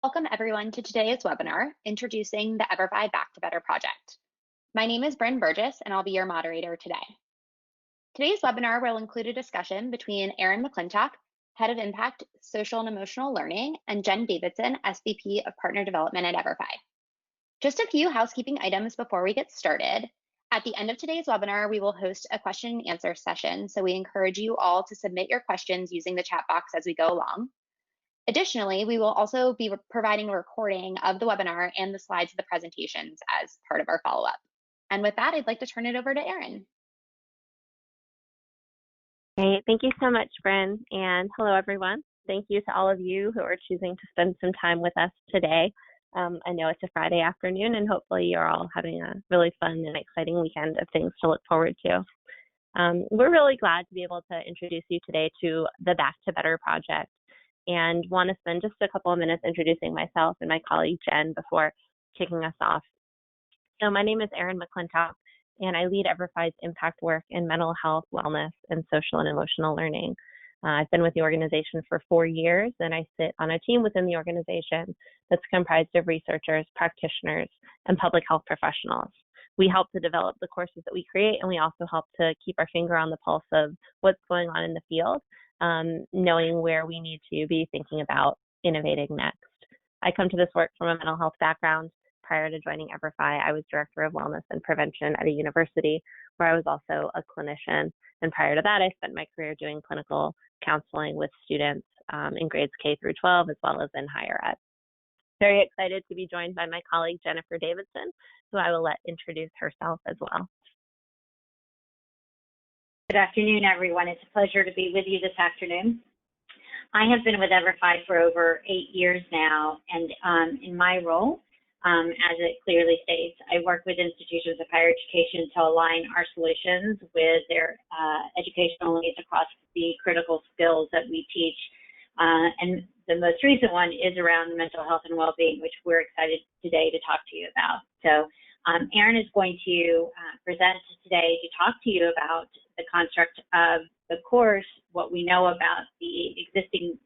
Welcome everyone to today's webinar, introducing the Everfi Back to Better project. My name is Bryn Burgess and I'll be your moderator today. Today's webinar will include a discussion between Erin McClintock, Head of Impact, Social and Emotional Learning, and Jen Davidson, SVP of Partner Development at Everfi. Just a few housekeeping items before we get started. At the end of today's webinar, we will host a question and answer session, so we encourage you all to submit your questions using the chat box as we go along. Additionally, we will also be providing a recording of the webinar and the slides of the presentations as part of our follow-up. And with that, I'd like to turn it over to Erin. Great, thank you so much, Bryn, and hello, everyone. Thank you to all of you who are choosing to spend some time with us today. I know it's a Friday afternoon, and hopefully you're all having a really fun and exciting weekend of things to look forward to. We're really glad to be able to introduce you today to the Back to Better project, and want to spend just a couple of minutes introducing myself and my colleague Jen before kicking us off. So my name is Erin McClintock, and I lead Everfi's impact work in mental health, wellness, and social and emotional learning. I've been with the organization for 4 years, and I sit on a team within the organization that's comprised of researchers, practitioners, and public health professionals. We help to develop the courses that we create, and we also help to keep our finger on the pulse of what's going on in the field, knowing where we need to be thinking about innovating next. I come to this work from a mental health background. Prior to joining Everfi, I was Director of Wellness and Prevention at a university where I was also a clinician. And prior to that, I spent my career doing clinical counseling with students in grades K through 12, as well as in higher ed. Very excited to be joined by my colleague, Jennifer Davidson, who I will let introduce herself as well. Good afternoon, everyone. It's a pleasure to be with you this afternoon. I have been with Everfi for over 8 years now, and in my role, as it clearly states, I work with institutions of higher education to align our solutions with their educational needs across the critical skills that we teach. And the most recent one is around mental health and well-being, which we're excited today to talk to you about. So Erin is going to present today to talk to you about the construct of the course, what we know about the existing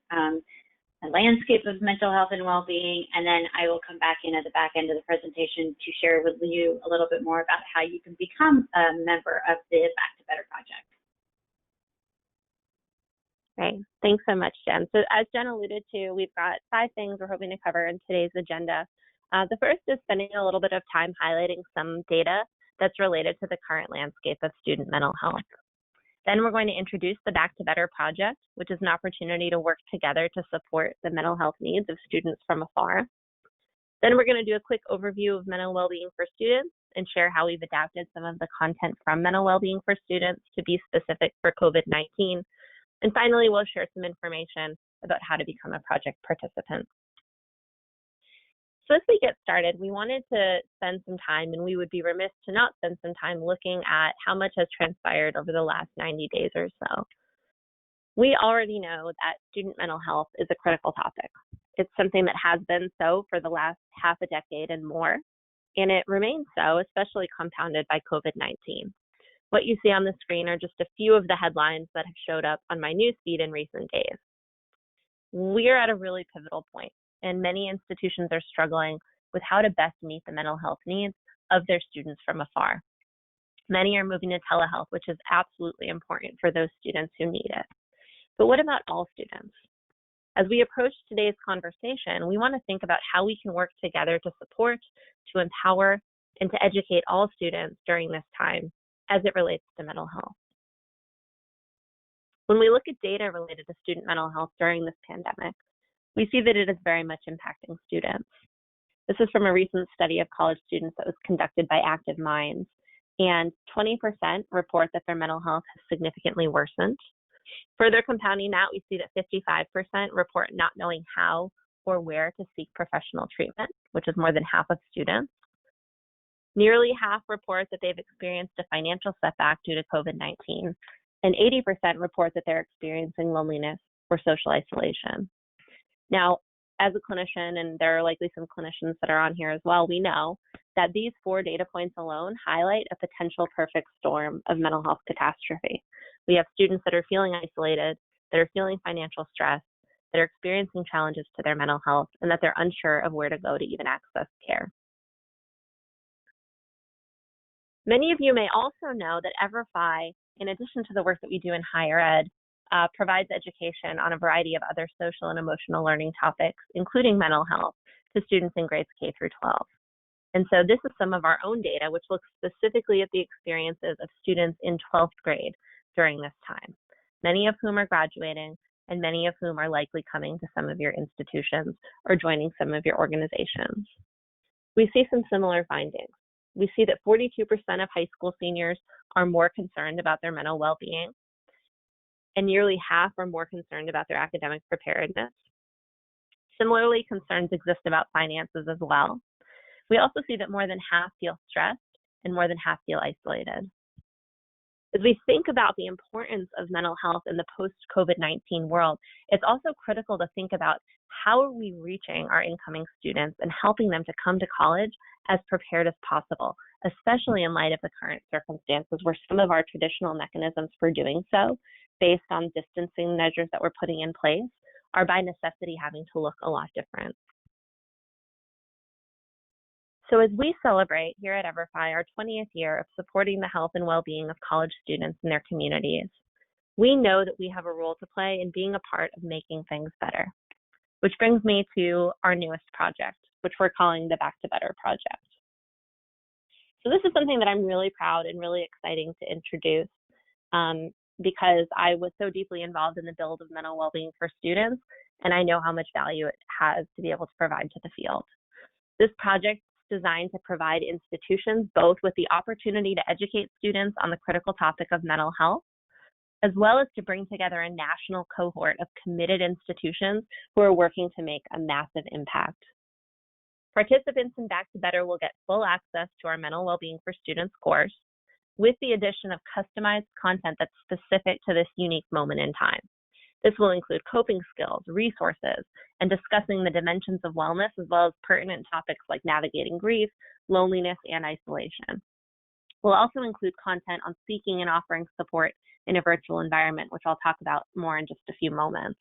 landscape of mental health and well-being, and then I will come back in at the back end of the presentation to share with you a little bit more about how you can become a member of the Back to Better project. Great. Thanks so much, Jen. So as Jen alluded to, we've got 5 things we're hoping to cover in today's agenda. The first is spending a little bit of time highlighting some data that's related to the current landscape of student mental health. Then we're going to introduce the Back to Better project, which is an opportunity to work together to support the mental health needs of students from afar. Then we're going to do a quick overview of mental well-being for students and share how we've adapted some of the content from mental well-being for students to be specific for COVID-19. And finally, we'll share some information about how to become a project participant. So as we get started, we wanted to spend some time, and we would be remiss to not spend some time looking at how much has transpired over the last 90 days or so. We already know that student mental health is a critical topic. It's something that has been so for the last half a decade and more, and it remains so, especially compounded by COVID-19. What you see on the screen are just a few of the headlines that have showed up on my newsfeed in recent days. We're at a really pivotal point, and many institutions are struggling with how to best meet the mental health needs of their students from afar. Many are moving to telehealth, which is absolutely important for those students who need it. But what about all students? As we approach today's conversation, we want to think about how we can work together to support, to empower, and to educate all students during this time as it relates to mental health. When we look at data related to student mental health during this pandemic, we see that it is very much impacting students. This is from a recent study of college students that was conducted by Active Minds, and 20% report that their mental health has significantly worsened. Further compounding that, we see that 55% report not knowing how or where to seek professional treatment, which is more than half of students. Nearly half report that they've experienced a financial setback due to COVID-19, and 80% report that they're experiencing loneliness or social isolation. Now, as a clinician, and there are likely some clinicians that are on here as well, we know that these 4 data points alone highlight a potential perfect storm of mental health catastrophe. We have students that are feeling isolated, that are feeling financial stress, that are experiencing challenges to their mental health and that they're unsure of where to go to even access care. Many of you may also know that Everfi, in addition to the work that we do in higher ed, provides education on a variety of other social and emotional learning topics, including mental health, to students in grades K through 12. And so this is some of our own data, which looks specifically at the experiences of students in 12th grade during this time, many of whom are graduating and many of whom are likely coming to some of your institutions or joining some of your organizations. We see some similar findings. We see that 42% of high school seniors are more concerned about their mental well-being, and nearly half are more concerned about their academic preparedness. Similarly, concerns exist about finances as well. We also see that more than half feel stressed and more than half feel isolated. As we think about the importance of mental health in the post-COVID-19 world, it's also critical to think about how are we reaching our incoming students and helping them to come to college as prepared as possible, especially in light of the current circumstances where some of our traditional mechanisms for doing so, based on distancing measures that we're putting in place, are by necessity having to look a lot different. So as we celebrate here at Everfi our 20th year of supporting the health and well-being of college students and their communities, we know that we have a role to play in being a part of making things better. Which brings me to our newest project, which we're calling the Back to Better project. So this is something that I'm really proud and really exciting to introduce because I was so deeply involved in the build of mental well-being for students, and I know how much value it has to be able to provide to the field. This project designed to provide institutions both with the opportunity to educate students on the critical topic of mental health, as well as to bring together a national cohort of committed institutions who are working to make a massive impact. Participants in Back to Better will get full access to our Mental Wellbeing for Students course, with the addition of customized content that's specific to this unique moment in time. This will include coping skills, resources, and discussing the dimensions of wellness, as well as pertinent topics like navigating grief, loneliness, and isolation. We'll also include content on seeking and offering support in a virtual environment, which I'll talk about more in just a few moments.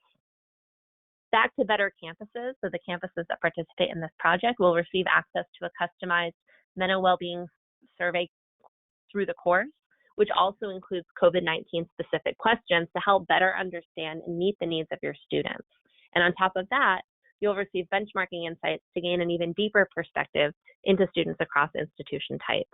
Back to Better campuses, so the campuses that participate in this project, will receive access to a customized mental well-being survey through the course, which also includes COVID-19 specific questions to help better understand and meet the needs of your students. And on top of that, you'll receive benchmarking insights to gain an even deeper perspective into students across institution types.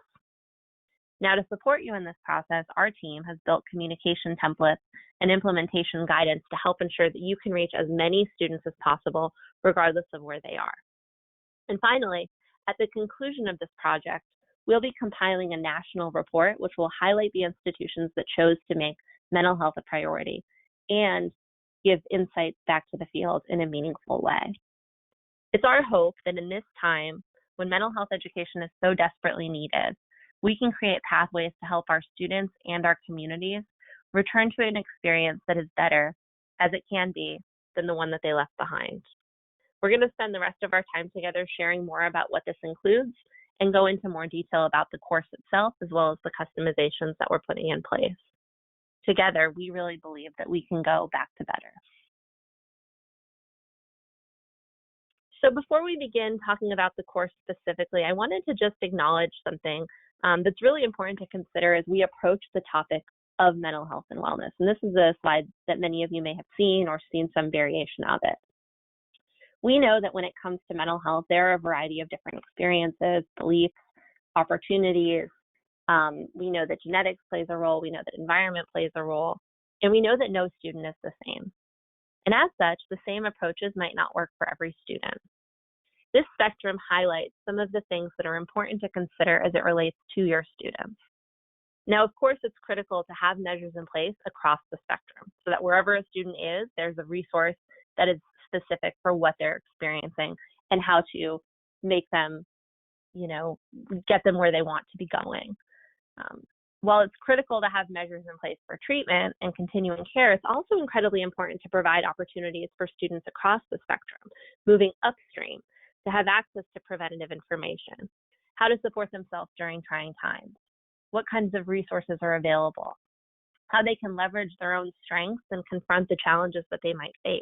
Now, to support you in this process, our team has built communication templates and implementation guidance to help ensure that you can reach as many students as possible, regardless of where they are. And finally, at the conclusion of this project, we'll be compiling a national report which will highlight the institutions that chose to make mental health a priority and give insights back to the field in a meaningful way. It's our hope that in this time, when mental health education is so desperately needed, we can create pathways to help our students and our communities return to an experience that is better, as it can be, than the one that they left behind. We're going to spend the rest of our time together sharing more about what this includes and go into more detail about the course itself, as well as the customizations that we're putting in place. Together, we really believe that we can go back to better. So before we begin talking about the course specifically, I wanted to just acknowledge something that's really important to consider as we approach the topic of mental health and wellness. And this is a slide that many of you may have seen or seen some variation of it. We know that when it comes to mental health, there are a variety of different experiences, beliefs, opportunities. We know that genetics plays a role. We know that environment plays a role. And we know that no student is the same. And as such, the same approaches might not work for every student. This spectrum highlights some of the things that are important to consider as it relates to your students. Now, of course, it's critical to have measures in place across the spectrum so that wherever a student is, there's a resource that is specific for what they're experiencing and how to make them, get them where they want to be going. While it's critical to have measures in place for treatment and continuing care, it's also incredibly important to provide opportunities for students across the spectrum, moving upstream, to have access to preventative information, how to support themselves during trying times, what kinds of resources are available, how they can leverage their own strengths and confront the challenges that they might face.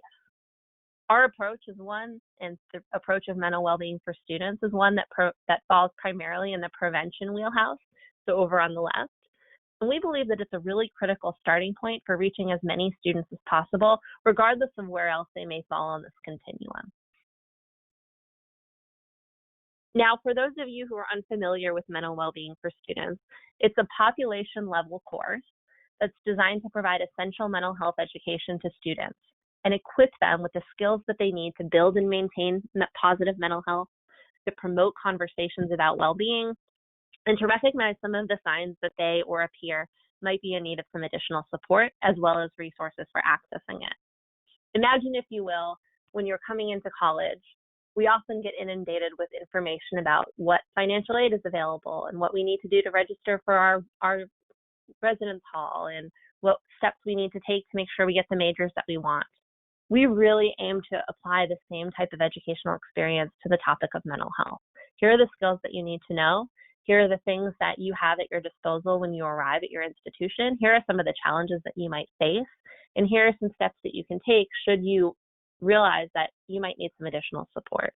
Our approach is one, and the approach of mental well-being for students is one that falls primarily in the prevention wheelhouse, so over on the left. And we believe that it's a really critical starting point for reaching as many students as possible, regardless of where else they may fall on this continuum. Now, for those of you who are unfamiliar with mental well-being for students, it's a population-level course that's designed to provide essential mental health education to students and equip them with the skills that they need to build and maintain positive mental health, to promote conversations about well-being, and to recognize some of the signs that they or a peer might be in need of some additional support, as well as resources for accessing it. Imagine, if you will, when you're coming into college, we often get inundated with information about what financial aid is available and what we need to do to register for our residence hall and what steps we need to take to make sure we get the majors that we want. We really aim to apply the same type of educational experience to the topic of mental health. Here are the skills that you need to know. Here are the things that you have at your disposal when you arrive at your institution. Here are some of the challenges that you might face. And here are some steps that you can take should you realize that you might need some additional support.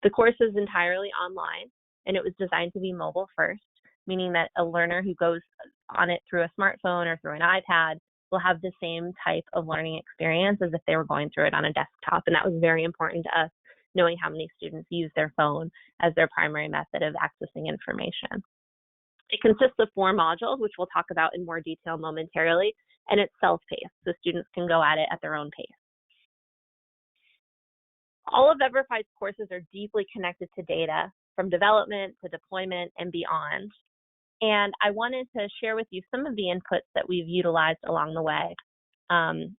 The course is entirely online, and it was designed to be mobile first, meaning that a learner who goes on it through a smartphone or through an iPad will have the same type of learning experience as if they were going through it on a desktop. And that was very important to us, knowing how many students use their phone as their primary method of accessing information. It consists of 4 modules, which we'll talk about in more detail momentarily, and it's self-paced, so students can go at it at their own pace. All of Everfi's courses are deeply connected to data, from development to deployment and beyond. And I wanted to share with you some of the inputs that we've utilized along the way,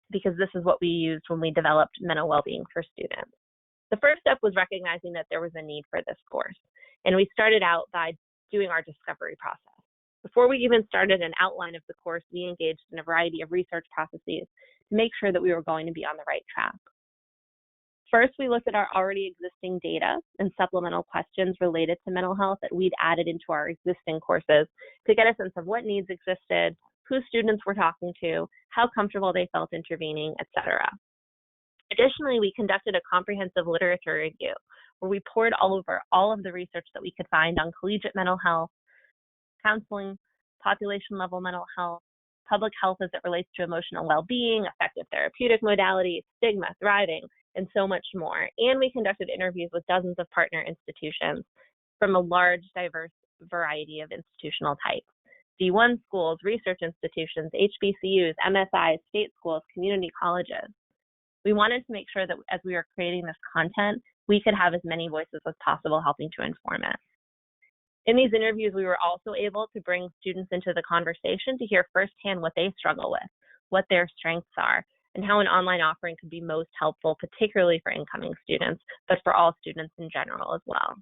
because this is what we used when we developed mental well-being for students. The first step was recognizing that there was a need for this course. And we started out by doing our discovery process. Before we even started an outline of the course, we engaged in a variety of research processes to make sure that we were going to be on the right track. First, we looked at our already existing data and supplemental questions related to mental health that we'd added into our existing courses to get a sense of what needs existed, who students were talking to, how comfortable they felt intervening, etc. Additionally, we conducted a comprehensive literature review where we pored over all of the research that we could find on collegiate mental health, counseling, population-level mental health, public health as it relates to emotional well-being, effective therapeutic modalities, stigma, thriving, and so much more. And we conducted interviews with dozens of partner institutions from a large, diverse variety of institutional types. D1 schools, research institutions, HBCUs, MSIs, state schools, community colleges. We wanted to make sure that as we were creating this content, we could have as many voices as possible helping to inform it. In these interviews, we were also able to bring students into the conversation to hear firsthand what they struggle with, what their strengths are, and how an online offering could be most helpful, particularly for incoming students, but for all students in general as well.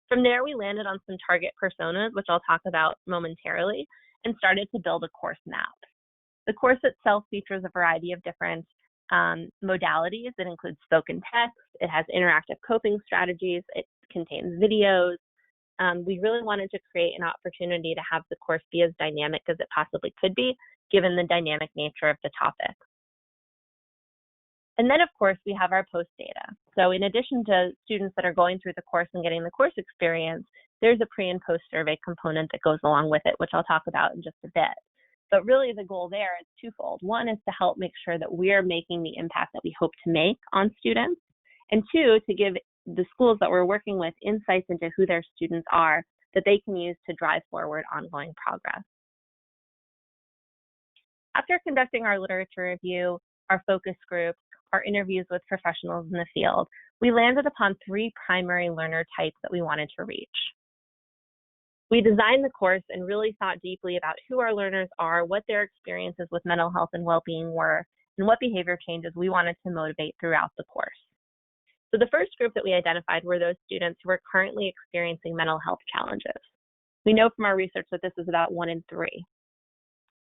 From there, we landed on some target personas, which I'll talk about momentarily, and started to build a course map. The course itself features a variety of different modalities. It includes spoken text, it has interactive coping strategies, it contains videos. We really wanted to create an opportunity to have the course be as dynamic as it possibly could be, given the dynamic nature of the topic. And then, of course, we have our post data. So in addition to students that are going through the course and getting the course experience, there's a pre and post survey component that goes along with it, which I'll talk about in just a bit. But really the goal there is twofold. One is to help make sure that we're making the impact that we hope to make on students. And two, to give the schools that we're working with insights into who their students are that they can use to drive forward ongoing progress. After conducting our literature review, our focus groups, our interviews with professionals in the field, we landed upon 3 primary learner types that we wanted to reach. We designed the course and really thought deeply about who our learners are, what their experiences with mental health and well-being were, and what behavior changes we wanted to motivate throughout the course. So the first group that we identified were those students who are currently experiencing mental health challenges. We know from our research that this is about 1 in 3.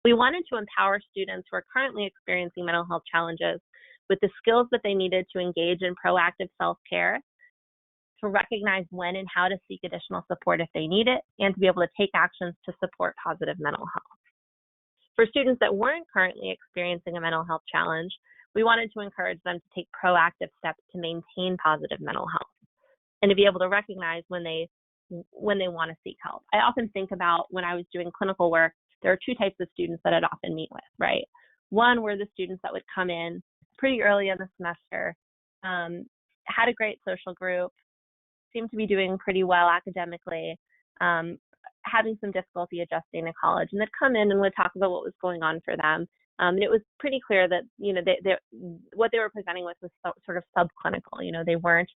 We wanted to empower students who are currently experiencing mental health challenges with the skills that they needed to engage in proactive self-care, to recognize when and how to seek additional support if they need it, and to be able to take actions to support positive mental health. For students that weren't currently experiencing a mental health challenge, we wanted to encourage them to take proactive steps to maintain positive mental health and to be able to recognize when they want to seek help. I often think about when I was doing clinical work, there are two types of students that I'd often meet with, right? One were the students that would come in pretty early in the semester, had a great social group, seemed to be doing pretty well academically, having some difficulty adjusting to college, and they'd come in and would talk about what was going on for them. And it was pretty clear that, what they were presenting with was sort of subclinical. They weren't,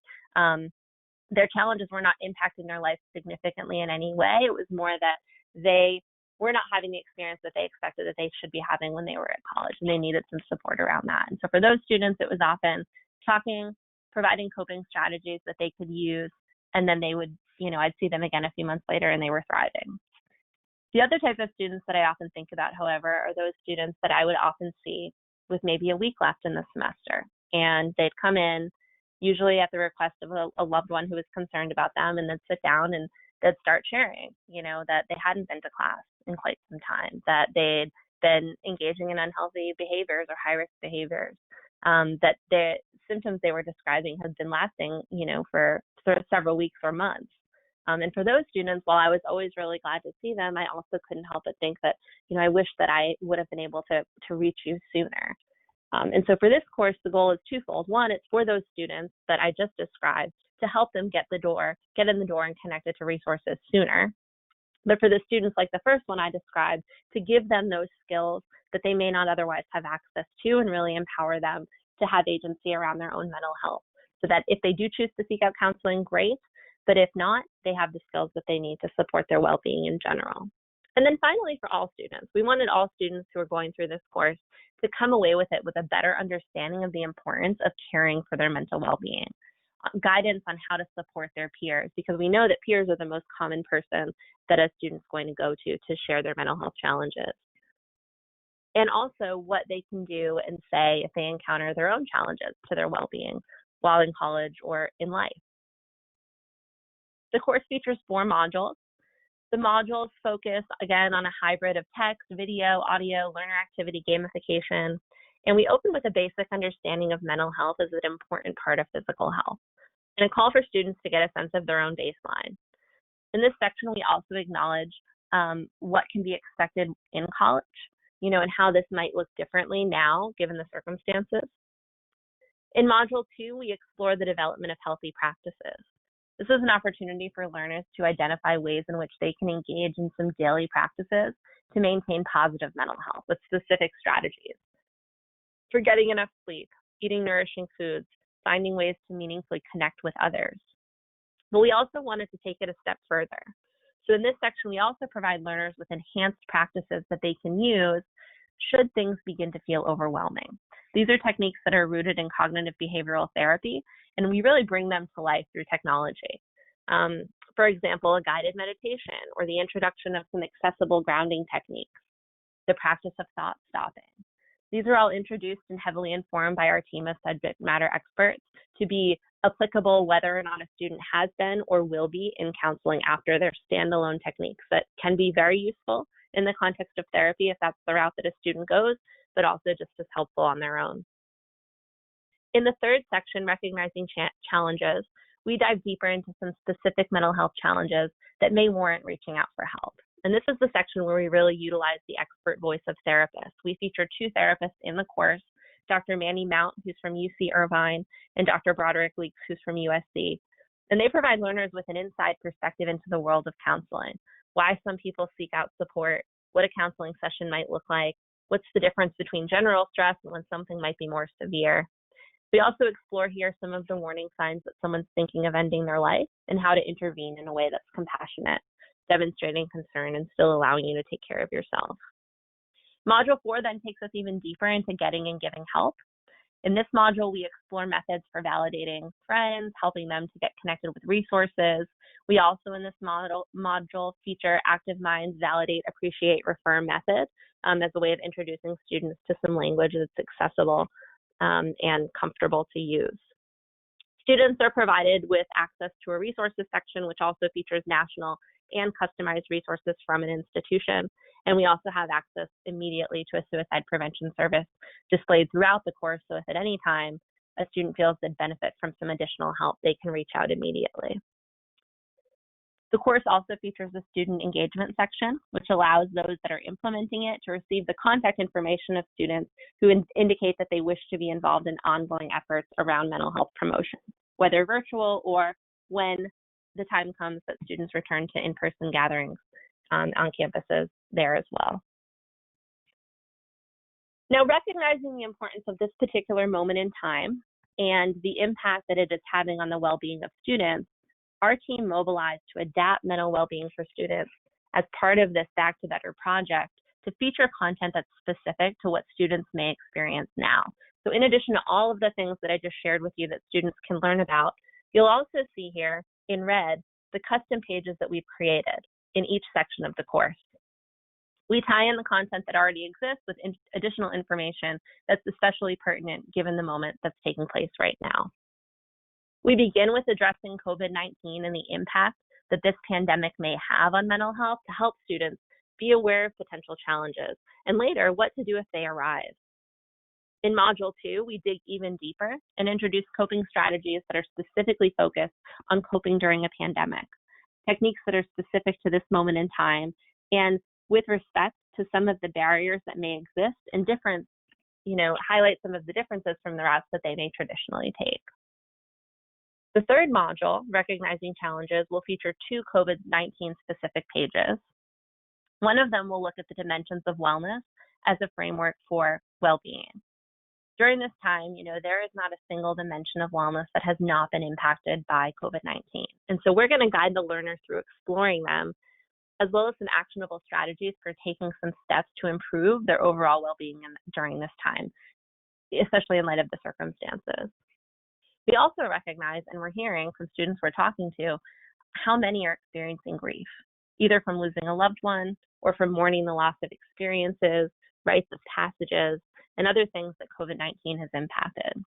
their challenges were not impacting their life significantly in any way. It was more that they were not having the experience that they expected that they should be having when they were at college, and they needed some support around that. And so for those students, it was often talking, providing coping strategies that they could use, and then they would, I'd see them again a few months later and they were thriving. The other type of students that I often think about, however, are those students that I would often see with maybe a week left in the semester. And they'd come in, usually at the request of a loved one who was concerned about them, and they'd sit down and they'd start sharing, that they hadn't been to class in quite some time, that they'd been engaging in unhealthy behaviors or high-risk behaviors, that the symptoms they were describing had been lasting, for sort of several weeks or months. And for those students, while I was always really glad to see them, I also couldn't help but think that, I wish that I would have been able to reach you sooner. And so for this course, the goal is twofold. One, it's for those students that I just described to help them get in the door and connected to resources sooner. But for the students like the first one I described, to give them those skills that they may not otherwise have access to, and really empower them to have agency around their own mental health, so that if they do choose to seek out counseling, great. But if not, they have the skills that they need to support their well-being in general. And then finally, for all students, we wanted all students who are going through this course to come away with it with a better understanding of the importance of caring for their mental well-being, guidance on how to support their peers, because we know that peers are the most common person that a student's going to go to share their mental health challenges. And also what they can do and say if they encounter their own challenges to their well-being while in college or in life. The course features 4 modules. The modules focus, again, on a hybrid of text, video, audio, learner activity, gamification, and we open with a basic understanding of mental health as an important part of physical health, and a call for students to get a sense of their own baseline. In this section, we also acknowledge what can be expected in college, and how this might look differently now, given the circumstances. In Module 2, we explore the development of healthy practices. This is an opportunity for learners to identify ways in which they can engage in some daily practices to maintain positive mental health with specific strategies. For getting enough sleep, eating nourishing foods, finding ways to meaningfully connect with others. But we also wanted to take it a step further. So in this section, we also provide learners with enhanced practices that they can use should things begin to feel overwhelming. These are techniques that are rooted in cognitive behavioral therapy, and we really bring them to life through technology. For example, a guided meditation or the introduction of some accessible grounding techniques, the practice of thought stopping. These are all introduced and heavily informed by our team of subject matter experts to be applicable whether or not a student has been or will be in counseling after their standalone techniques that can be very useful in the context of therapy if that's the route that a student goes, but also just as helpful on their own. In the third section, Recognizing Challenges, we dive deeper into some specific mental health challenges that may warrant reaching out for help. And this is the section where we really utilize the expert voice of therapists. We feature 2 therapists in the course, Dr. Manny Mount, who's from UC Irvine, and Dr. Broderick Leaks, who's from USC. And they provide learners with an inside perspective into the world of counseling, why some people seek out support, what a counseling session might look like, what's the difference between general stress and when something might be more severe. We also explore here some of the warning signs that someone's thinking of ending their life and how to intervene in a way that's compassionate, demonstrating concern and still allowing you to take care of yourself. Module 4 then takes us even deeper into getting and giving help. In this module, we explore methods for validating friends, helping them to get connected with resources. We also, in this module, feature Active Minds Validate, Appreciate, Refer method as a way of introducing students to some language that's accessible and comfortable to use. Students are provided with access to a resources section, which also features national and customized resources from an institution. And we also have access immediately to a suicide prevention service displayed throughout the course. So if at any time a student feels they'd benefit from some additional help, they can reach out immediately. The course also features a student engagement section, which allows those that are implementing it to receive the contact information of students who indicate that they wish to be involved in ongoing efforts around mental health promotion, whether virtual or when the time comes that students return to in-person gatherings on campuses there as well. Now, recognizing the importance of this particular moment in time and the impact that it is having on the well-being of students, our team mobilized to adapt mental well-being for students as part of this Back to Better project to feature content that's specific to what students may experience now. So in addition to all of the things that I just shared with you that students can learn about, you'll also see here in red the custom pages that we've created in each section of the course. We tie in the content that already exists with additional information that's especially pertinent given the moment that's taking place right now. We begin with addressing COVID-19 and the impact that this pandemic may have on mental health to help students be aware of potential challenges, and later, what to do if they arise. In Module 2, we dig even deeper and introduce coping strategies that are specifically focused on coping during a pandemic, techniques that are specific to this moment in time, and with respect to some of the barriers that may exist and highlight some of the differences from the routes that they may traditionally take. The third module, Recognizing Challenges, will feature 2 COVID-19 specific pages. One of them will look at the dimensions of wellness as a framework for well-being. During this time, there is not a single dimension of wellness that has not been impacted by COVID-19. And so we're going to guide the learners through exploring them, as well as some actionable strategies for taking some steps to improve their overall well-being during this time, especially in light of the circumstances. We also recognize, and we're hearing from students we're talking to, how many are experiencing grief, either from losing a loved one or from mourning the loss of experiences, rites of passages, and other things that COVID-19 has impacted.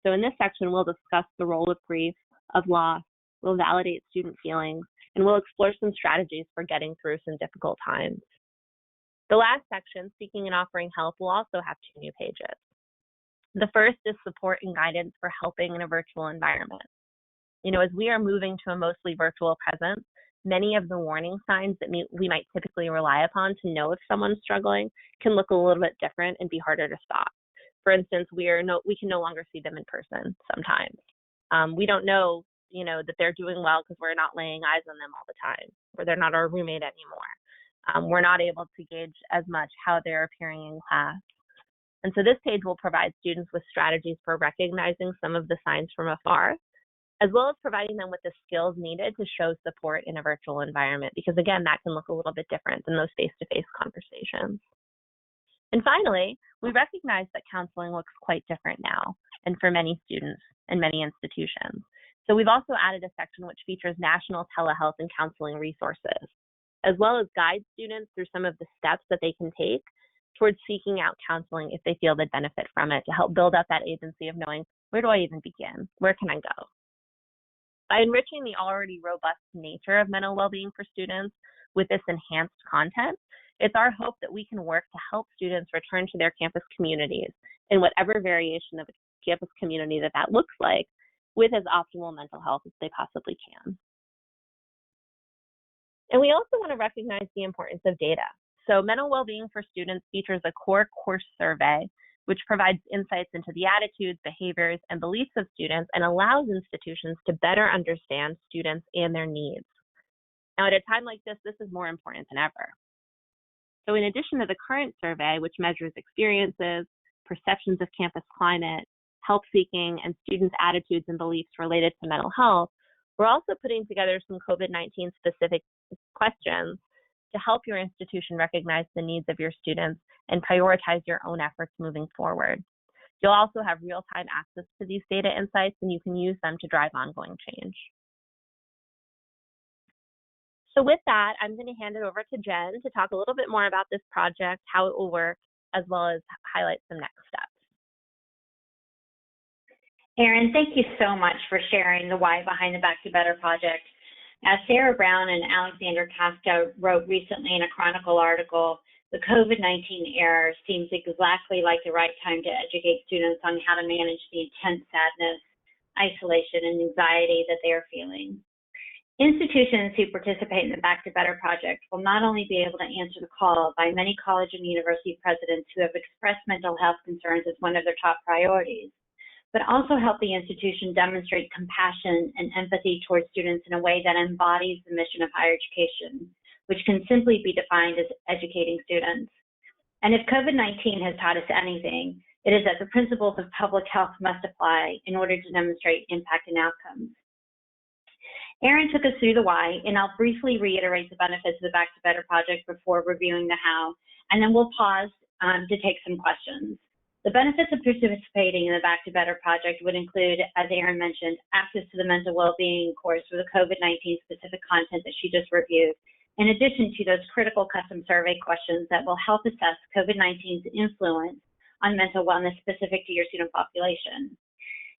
So in this section, we'll discuss the role of grief, of loss, we'll validate student feelings, and we'll explore some strategies for getting through some difficult times. The last section, Seeking and Offering Help, will also have 2 new pages. The first is support and guidance for helping in a virtual environment. As we are moving to a mostly virtual presence, many of the warning signs that we might typically rely upon to know if someone's struggling can look a little bit different and be harder to spot. For instance, we can no longer see them in person sometimes. We don't know, that they're doing well because we're not laying eyes on them all the time, or they're not our roommate anymore. We're not able to gauge as much how they're appearing in class. And so this page will provide students with strategies for recognizing some of the signs from afar, as well as providing them with the skills needed to show support in a virtual environment, because again, that can look a little bit different than those face-to-face conversations. And finally, we recognize that counseling looks quite different now, and for many students and many institutions. So we've also added a section which features national telehealth and counseling resources, as well as guide students through some of the steps that they can take towards seeking out counseling if they feel they'd benefit from it, to help build up that agency of knowing, where do I even begin? Where can I go? By enriching the already robust nature of mental well-being for students with this enhanced content, it's our hope that we can work to help students return to their campus communities in whatever variation of a campus community that looks like, with as optimal mental health as they possibly can. And we also want to recognize the importance of data. So mental well-being for students features a core course survey, which provides insights into the attitudes, behaviors, and beliefs of students and allows institutions to better understand students and their needs. Now, at a time like this is more important than ever. So in addition to the current survey, which measures experiences, perceptions of campus climate, help seeking, and students' attitudes and beliefs related to mental health, we're also putting together some COVID-19 specific questions to help your institution recognize the needs of your students and prioritize your own efforts moving forward. You'll also have real-time access to these data insights, and you can use them to drive ongoing change. So with that, I'm going to hand it over to Jen to talk a little bit more about this project, how it will work, as well as highlight some next steps. Erin, thank you so much for sharing the why behind the Back to Better project. As Sarah Brown and Alexander Casca wrote recently in a Chronicle article, the COVID-19 era seems exactly like the right time to educate students on how to manage the intense sadness, isolation, and anxiety that they are feeling. Institutions who participate in the Back to Better project will not only be able to answer the call by many college and university presidents who have expressed mental health concerns as one of their top priorities, but also help the institution demonstrate compassion and empathy towards students in a way that embodies the mission of higher education, which can simply be defined as educating students. And if COVID-19 has taught us anything, it is that the principles of public health must apply in order to demonstrate impact and outcomes. Erin took us through the why, and I'll briefly reiterate the benefits of the Back to Better project before reviewing the how, and then we'll pause to take some questions. The benefits of participating in the Back to Better project would include, as Erin mentioned, access to the mental well-being course for the COVID-19 specific content that she just reviewed, in addition to those critical custom survey questions that will help assess COVID-19's influence on mental wellness specific to your student population.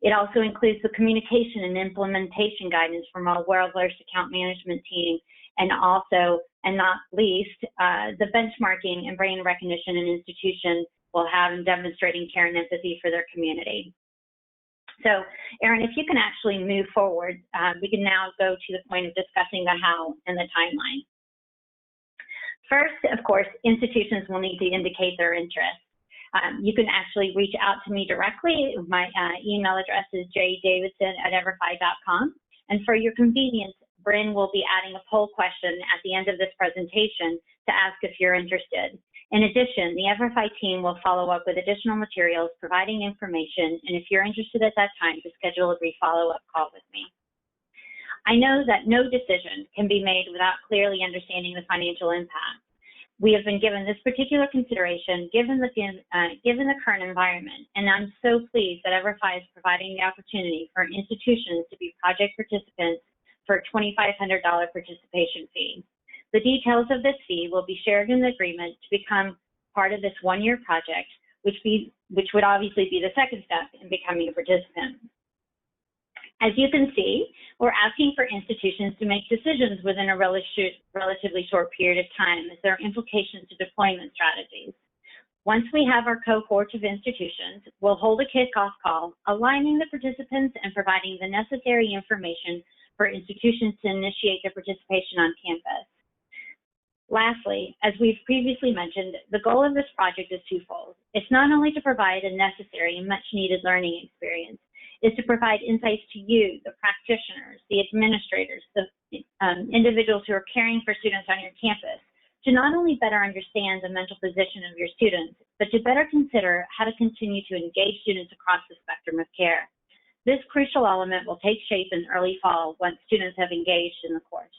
It also includes the communication and implementation guidance from our well-versed account management team, and also, and not least, the benchmarking and brand recognition an institution will have in demonstrating care and empathy for their community. So, Erin, if you can actually move forward, we can now go to the point of discussing the how and the timeline. First, of course, institutions will need to indicate their interest. You can actually reach out to me directly. My email address is jdavidson@everfi.com. And for your convenience, Bryn will be adding a poll question at the end of this presentation to ask if you're interested. In addition, the Everfi team will follow up with additional materials providing information, and if you're interested at that time, to schedule a brief follow-up call with me. I know that no decision can be made without clearly understanding the financial impact. We have been given this particular consideration given the current environment, and I'm so pleased that Everfi is providing the opportunity for institutions to be project participants for a $2,500 participation fee. The details of this fee will be shared in the agreement to become part of this one-year project, which would obviously be the second step in becoming a participant. As you can see, we're asking for institutions to make decisions within a relatively short period of time, as there are implications to deployment strategies. Once we have our cohort of institutions, we'll hold a kickoff call, aligning the participants and providing the necessary information for institutions to initiate their participation on campus. Lastly, as we've previously mentioned, the goal of this project is twofold. It's not only to provide a necessary and much needed learning experience, is to provide insights to you, the practitioners, the administrators, the individuals who are caring for students on your campus, to not only better understand the mental position of your students, but to better consider how to continue to engage students across the spectrum of care. This crucial element will take shape in early fall once students have engaged in the course.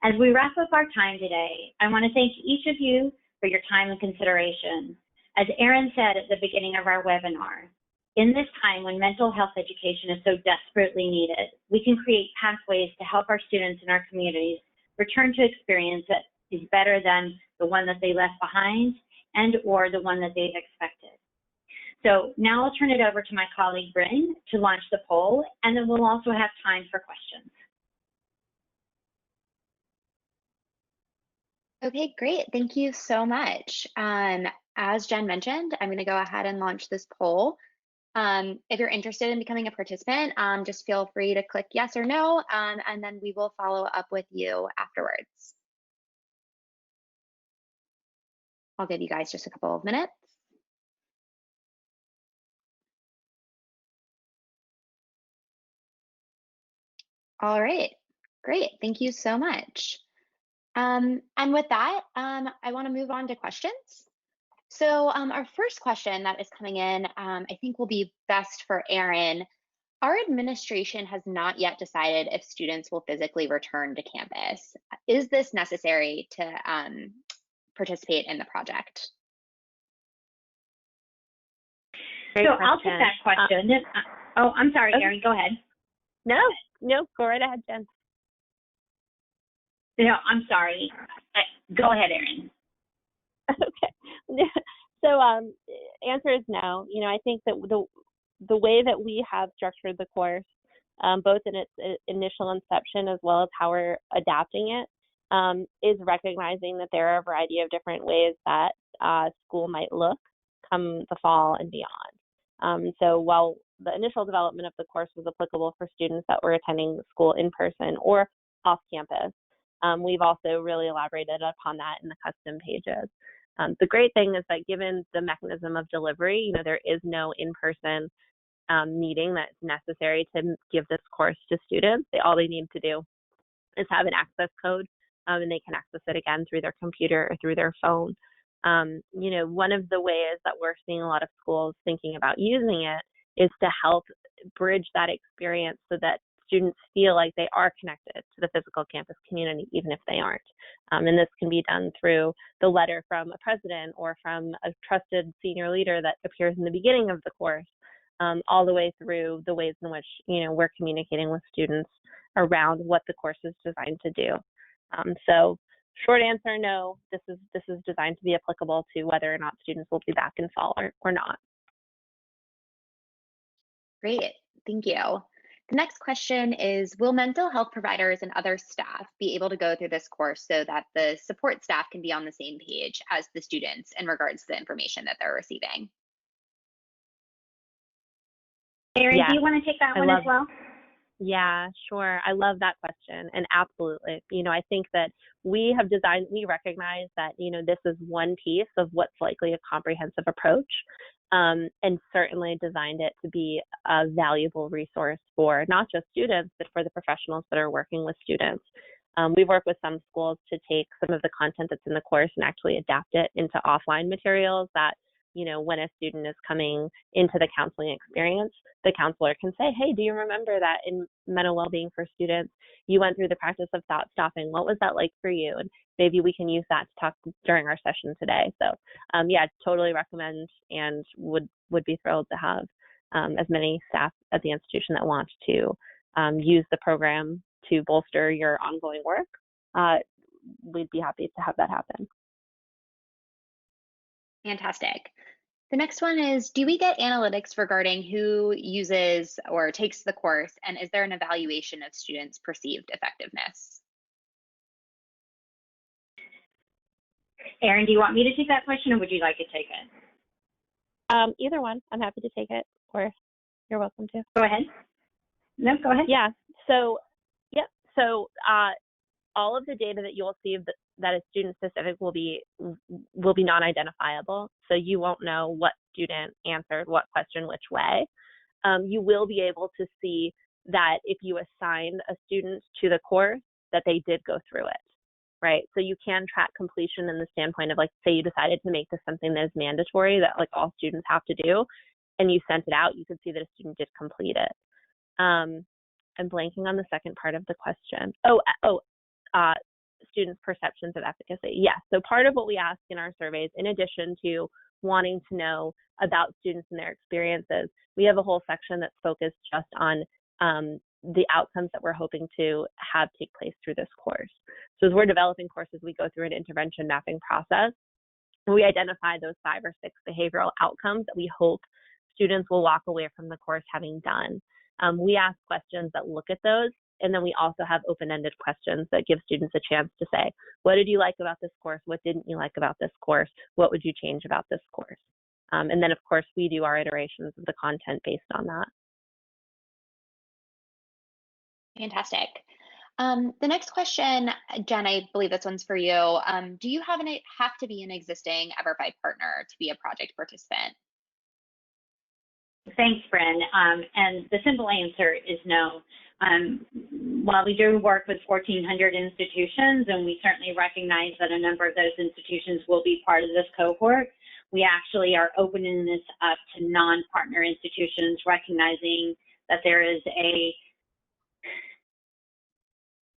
As we wrap up our time today, I want to thank each of you for your time and consideration. As Erin said at the beginning of our webinar, in this time when mental health education is so desperately needed, we can create pathways to help our students in our communities return to experience that is better than the one that they left behind and or the one that they've expected. So now I'll turn it over to my colleague Bryn to launch the poll, and then we'll also have time for questions. Okay, great. Thank you so much. As Jen mentioned, I'm going to go ahead and launch this poll. If you're interested in becoming a participant, just feel free to click yes or no, and then we will follow up with you afterwards. I'll give you guys just a couple of minutes. All right, great. Thank you so much. And with that, I want to move on to questions. So our first question that is coming in, I think will be best for Erin. Our administration has not yet decided if students will physically return to campus. Is this necessary to participate in the project? So I'll take that question. Oh, I'm sorry, okay. Erin, go ahead. No, go right ahead, Jen. No, I'm sorry. Go ahead, Erin. Okay. So answer is no. You know, I think that the way that we have structured the course, both in its initial inception as well as how we're adapting it, is recognizing that there are a variety of different ways that school might look come the fall and beyond. So while the initial development of the course was applicable for students that were attending school in person or off campus, we've also really elaborated upon that in the custom pages. The great thing is that given the mechanism of delivery, there is no in-person meeting that's necessary to give this course to students. All they need to do is have an access code, and they can access it again through their computer or through their phone. One of the ways that we're seeing a lot of schools thinking about using it is to help bridge that experience so that students feel like they are connected to the physical campus community, even if they aren't. And this can be done through the letter from a president or from a trusted senior leader that appears in the beginning of the course, all the way through the ways in which, we're communicating with students around what the course is designed to do. So short answer, no, this is designed to be applicable to whether or not students will be back in fall or not. Great, thank you. The next question is, will mental health providers and other staff be able to go through this course so that the support staff can be on the same page as the students in regards to the information that they're receiving? Erin, do you want to take that one as well? Yeah, sure. I love that question. And absolutely. I think that we recognize that, this is one piece of what's likely a comprehensive approach, and certainly designed it to be a valuable resource for not just students, but for the professionals that are working with students. We've worked with some schools to take some of the content that's in the course and actually adapt it into offline materials that, when a student is coming into the counseling experience, the counselor can say, hey, do you remember that in mental well-being for students, you went through the practice of thought stopping? What was that like for you? And maybe we can use that to talk during our session today. So totally recommend and would be thrilled to have as many staff at the institution that want to use the program to bolster your ongoing work. We'd be happy to have that happen. Fantastic. The next one is, do we get analytics regarding who uses or takes the course, and is there an evaluation of students' perceived effectiveness? Erin, do you want me to take that question, or would you like to take it? Either one. I'm happy to take it, or you're welcome to. Go ahead. No, go ahead. Yeah. So all of the data that you'll see that is student specific will be non-identifiable. So you won't know what student answered what question which way. You will be able to see that if you assigned a student to the course, that they did go through it, right? So you can track completion in the standpoint of, like, say you decided to make this something that is mandatory that like all students have to do, and you sent it out, you could see that a student did complete it. I'm blanking on the second part of the question. Students' perceptions of efficacy. Yes. So part of what we ask in our surveys, in addition to wanting to know about students and their experiences, we have a whole section that's focused just on the outcomes that we're hoping to have take place through this course. So as we're developing courses, we go through an intervention mapping process. We identify those 5 or 6 behavioral outcomes that we hope students will walk away from the course having done. We ask questions that look at those, and then we also have open-ended questions that give students a chance to say, what did you like about this course? What didn't you like about this course? What would you change about this course? And then, of course, we do our iterations of the content based on that. Fantastic. The next question, Jen, I believe this one's for you. Do you have to be an existing Everfi partner to be a project participant? Thanks, Bryn. And the simple answer is no. While we do work with 1,400 institutions, and we certainly recognize that a number of those institutions will be part of this cohort, we actually are opening this up to non-partner institutions, recognizing that there is a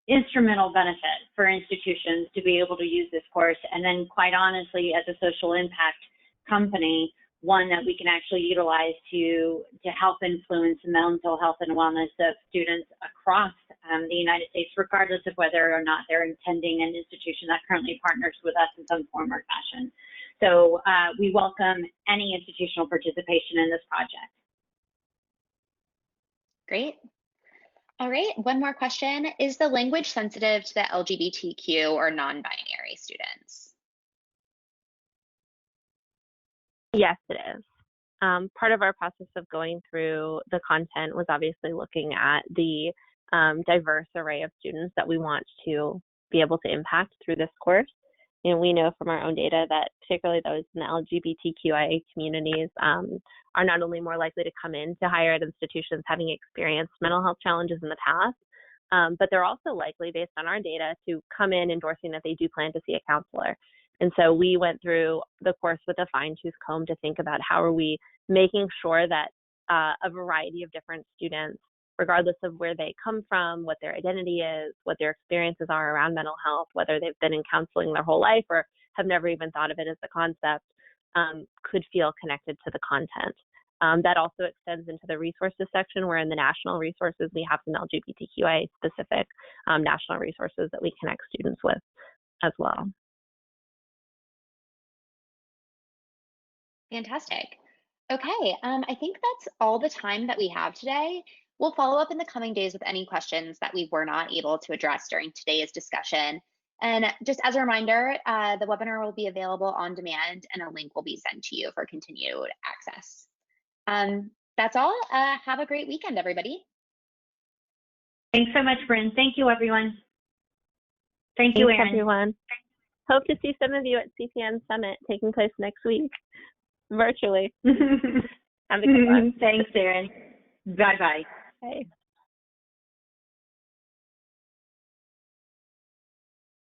instrumental benefit for institutions to be able to use this course. And then, quite honestly, as a social impact company, one that we can actually utilize to help influence the mental health and wellness of students across the United States, regardless of whether or not they're attending an institution that currently partners with us in some form or fashion. So we welcome any institutional participation in this project. Great. All right, one more question. Is the language sensitive to the LGBTQ or non-binary students? Yes, it is. Part of our process of going through the content was obviously looking at the diverse array of students that we want to be able to impact through this course. And we know from our own data that particularly those in the LGBTQIA communities are not only more likely to come into higher ed institutions having experienced mental health challenges in the past, but they're also likely, based on our data, to come in endorsing that they do plan to see a counselor. And so we went through the course with a fine-tooth comb to think about how are we making sure that a variety of different students, regardless of where they come from, what their identity is, what their experiences are around mental health, whether they've been in counseling their whole life or have never even thought of it as a concept, could feel connected to the content. That also extends into the resources section, where in the national resources, we have some LGBTQIA specific national resources that we connect students with as well. Fantastic. Okay, I think that's all the time that we have today. We'll follow up in the coming days with any questions that we were not able to address during today's discussion. And just as a reminder, the webinar will be available on demand and a link will be sent to you for continued access. That's all. Have a great weekend, everybody. Thanks so much, Bryn. Thank you, everyone. Thank you, Thanks, Erin. everyone. Hope to see some of you at CPN Summit taking place next week, virtually. Have a good one. Thanks, Erin. Bye-bye. Bye.